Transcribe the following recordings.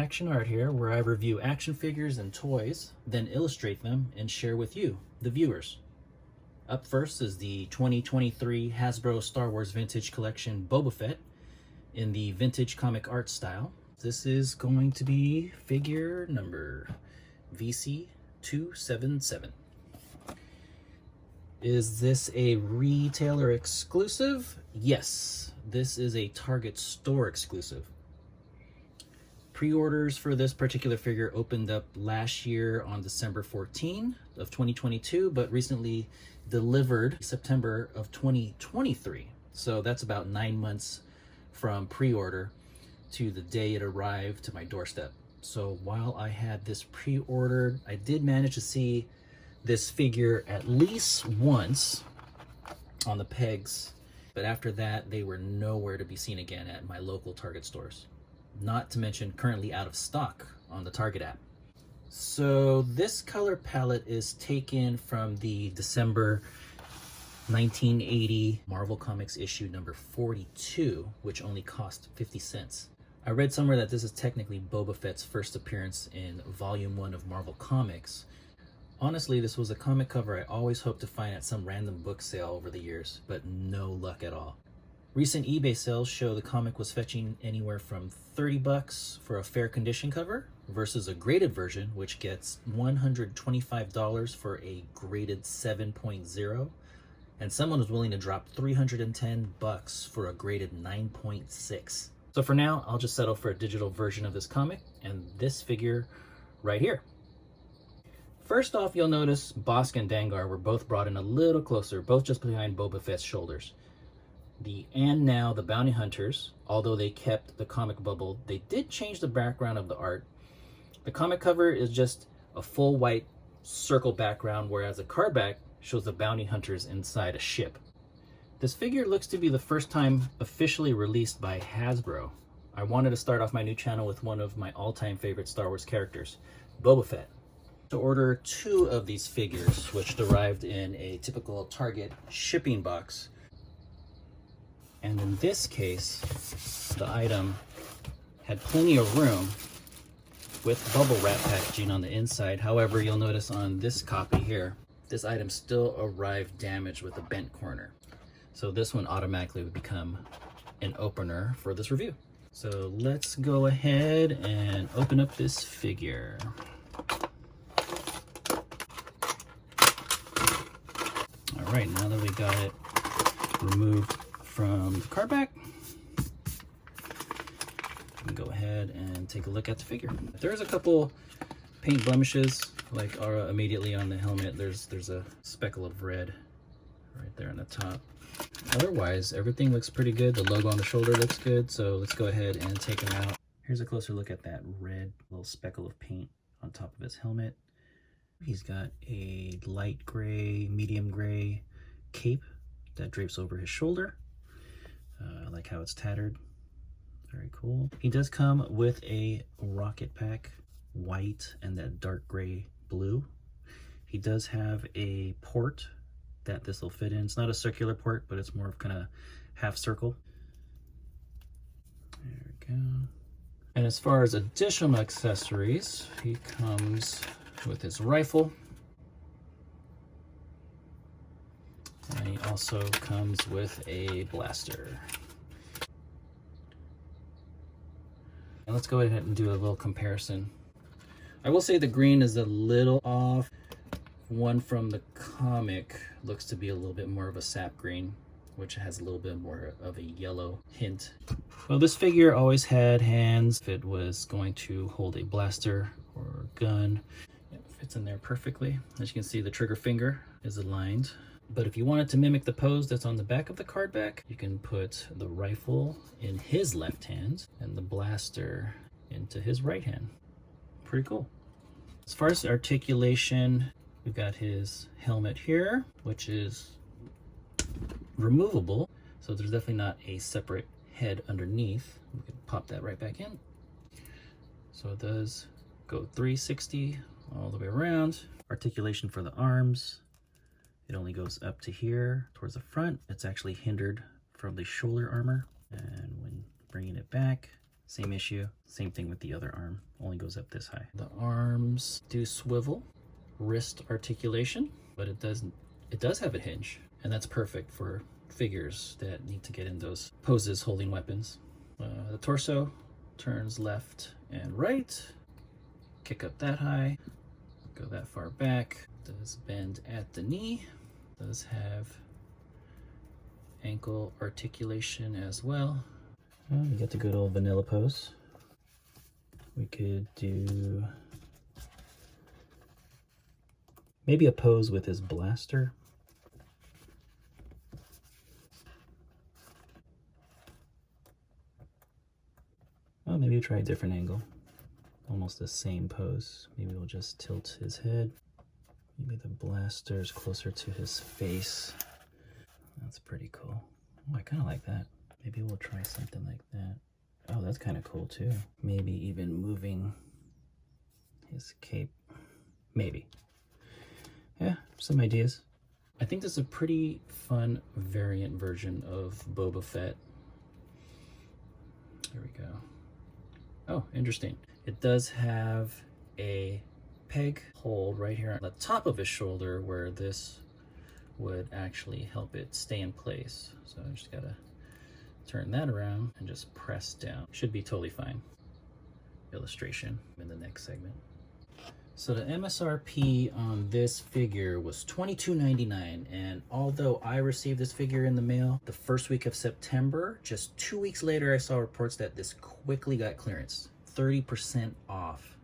Action Art here, where I review action figures and toys, then illustrate them and share with you, the viewers. Up first is the 2023 Hasbro Star Wars Vintage Collection Boba Fett in the vintage comic art style. This is going to be figure number VC277. Is this a retailer exclusive? Yes, this is a Target store exclusive. Pre-orders for this particular figure opened up last year on December 14 of 2022, but recently delivered September of 2023. So that's about 9 months from pre-order to the day it arrived to my doorstep. So while I had this pre-ordered, I did manage to see this figure at least once on the pegs, but after that they were nowhere to be seen again at my local Target stores. Not to mention currently out of stock on the Target app. So this color palette is taken from the December 1980 Marvel Comics issue number 42, which only cost 50 cents. I read somewhere that this is technically Boba Fett's first appearance in volume 1 of Marvel Comics. Honestly, this was a comic cover I always hoped to find at some random book sale over the years, but no luck at all. Recent eBay sales show the comic was fetching anywhere from $30 for a fair condition cover versus a graded version, which gets $125 for a graded 7.0, and someone was willing to drop $310 for a graded 9.6. So for now, I'll just settle for a digital version of this comic and this figure right here. First off, you'll notice Bosk and Dangar were both brought in a little closer, both just behind Boba Fett's shoulders. And now the bounty hunters, although they kept the comic bubble, they did change the background of the art. The comic cover is just a full white circle background, whereas the card back shows the bounty hunters inside a ship. This figure looks to be the first time officially released by Hasbro. I wanted to start off my new channel with one of my all-time favorite Star Wars characters, Boba Fett. To order 2 of these figures, which arrived in a typical Target shipping box. And in this case, the item had plenty of room with bubble wrap packaging on the inside. However, you'll notice on this copy here, this item still arrived damaged with a bent corner. So this one automatically would become an opener for this review. So let's go ahead and open up this figure. All right, now that we got it removed from the card back, we can go ahead and take a look at the figure. There's a couple paint blemishes, like immediately on the helmet. There's a speckle of red right there on the top. Otherwise, everything looks pretty good. The logo on the shoulder looks good, so let's go ahead and take him out. Here's a closer look at that red little speckle of paint on top of his helmet. He's got a light gray, medium gray cape that drapes over his shoulder. I like how it's tattered. Very cool. He does come with a rocket pack, white and that dark gray blue. He does have a port that this will fit in. It's not a circular port, but it's more of kind of half circle. There we go. And as far as additional accessories, he comes with his rifle. And he also comes with a blaster. And let's go ahead and do a little comparison. I will say the green is a little off. One from the comic looks to be a little bit more of a sap green, which has a little bit more of a yellow hint. Well, this figure always had hands if it was going to hold a blaster or a gun. It fits in there perfectly. As you can see, the trigger finger is aligned. But if you wanted to mimic the pose that's on the back of the card back, you can put the rifle in his left hand and the blaster into his right hand. Pretty cool. As far as articulation, we've got his helmet here, which is removable. So there's definitely not a separate head underneath. We can pop that right back in. So it does go 360 all the way around. Articulation for the arms. It only goes up to here towards the front. It's actually hindered from the shoulder armor. And when bringing it back, Same issue, same thing with the other arm, only goes up this high. The arms do swivel, wrist articulation, but it does have a hinge, and that's perfect for figures that need to get in those poses holding weapons. The torso turns left and right, kick up that high, go that far back, does bend at the knee, does have ankle articulation as well. We got the good old vanilla pose. We could do maybe a pose with his blaster. Oh, maybe try a different angle. Almost the same pose. Maybe we'll just tilt his head. Maybe the blaster's closer to his face. That's pretty cool. Oh, I kind of like that. Maybe we'll try something like that. Oh, that's kind of cool too. Maybe even moving his cape. Maybe. Yeah, some ideas. I think this is a pretty fun variant version of Boba Fett. There we go. Oh, interesting. It does have a peg hold right here on the top of his shoulder where this would actually help it stay in place. So I just gotta turn that around and just press down. Should be totally fine. Illustration in the next segment. So the MSRP on this figure was $22.99, and although I received this figure in the mail the first week of September, just 2 weeks later I saw reports that this quickly got clearance, 30% off.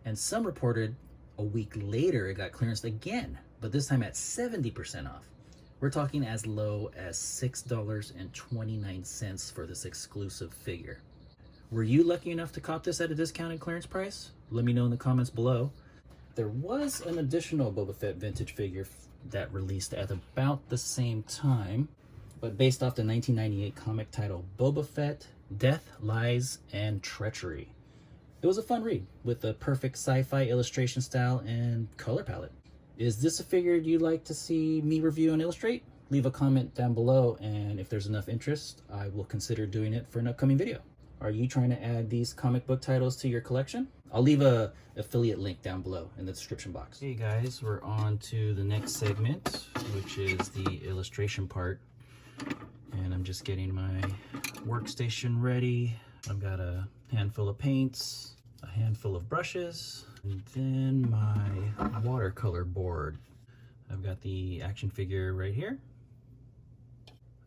And some reported a week later it got clearance again, but this time at 70% off. We're talking as low as $6.29 for this exclusive figure. Were you lucky enough to cop this at a discounted clearance price? Let me know in the comments below. There was an additional Boba Fett vintage figure that released at about the same time, but based off the 1998 comic title Boba Fett, Death, Lies, and Treachery. It was a fun read with a perfect sci-fi illustration style and color palette. Is this a figure you'd like to see me review and illustrate? Leave a comment down below, and if there's enough interest, I will consider doing it for an upcoming video. Are you trying to add these comic book titles to your collection? I'll leave a affiliate link down below in the description box. Hey guys, we're on to the next segment, which is the illustration part. And I'm just getting my workstation ready. I've got a handful of paints, a handful of brushes, and then my watercolor board. I've got the action figure right here.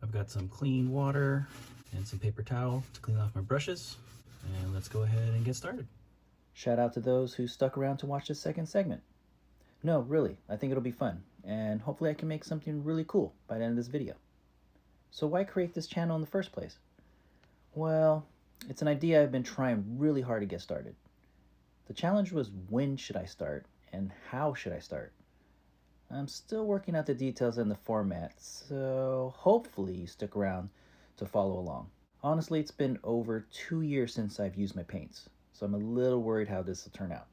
I've got some clean water and some paper towel to clean off my brushes. And let's go ahead and get started. Shout out to those who stuck around to watch this second segment. No, really, I think it'll be fun, and hopefully I can make something really cool by the end of this video. So why create this channel in the first place? Well, it's an idea I've been trying really hard to get started. The challenge was, when should I start and how should I start? I'm still working out the details and the format, so hopefully you stick around to follow along. Honestly, it's been over 2 years since I've used my paints, so I'm a little worried how this will turn out.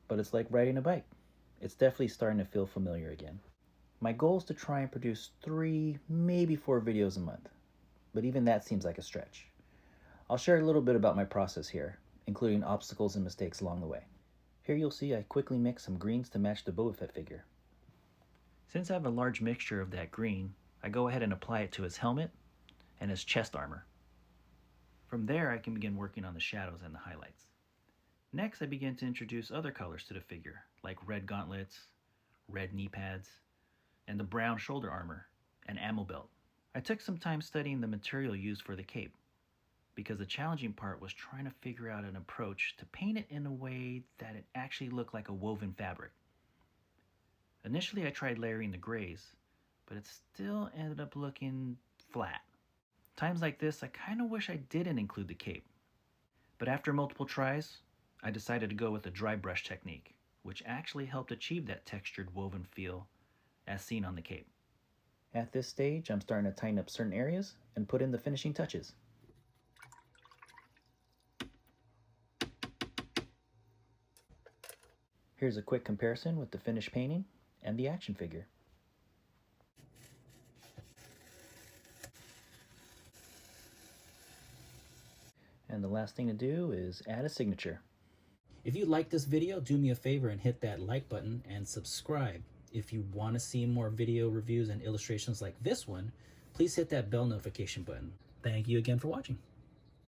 But it's like riding a bike. It's definitely starting to feel familiar again. My goal is to try and produce 3, maybe 4 videos a month, but even that seems like a stretch. I'll share a little bit about my process here, including obstacles and mistakes along the way. Here you'll see I quickly mix some greens to match the Boba Fett figure. Since I have a large mixture of that green, I go ahead and apply it to his helmet and his chest armor. From there, I can begin working on the shadows and the highlights. Next, I begin to introduce other colors to the figure, like red gauntlets, red knee pads, and the brown shoulder armor and ammo belt. I took some time studying the material used for the cape, because the challenging part was trying to figure out an approach to paint it in a way that it actually looked like a woven fabric. Initially, I tried layering the grays, but it still ended up looking flat. Times like this, I kind of wish I didn't include the cape. But after multiple tries, I decided to go with the dry brush technique, which actually helped achieve that textured woven feel as seen on the cape. At this stage, I'm starting to tighten up certain areas and put in the finishing touches. Here's a quick comparison with the finished painting and the action figure. And the last last thing to do is add a signature. If you like this video, do me a favor and hit that like button and subscribe. If you want to see more video reviews and illustrations like this one, please hit that bell notification button. Thank you again for watching.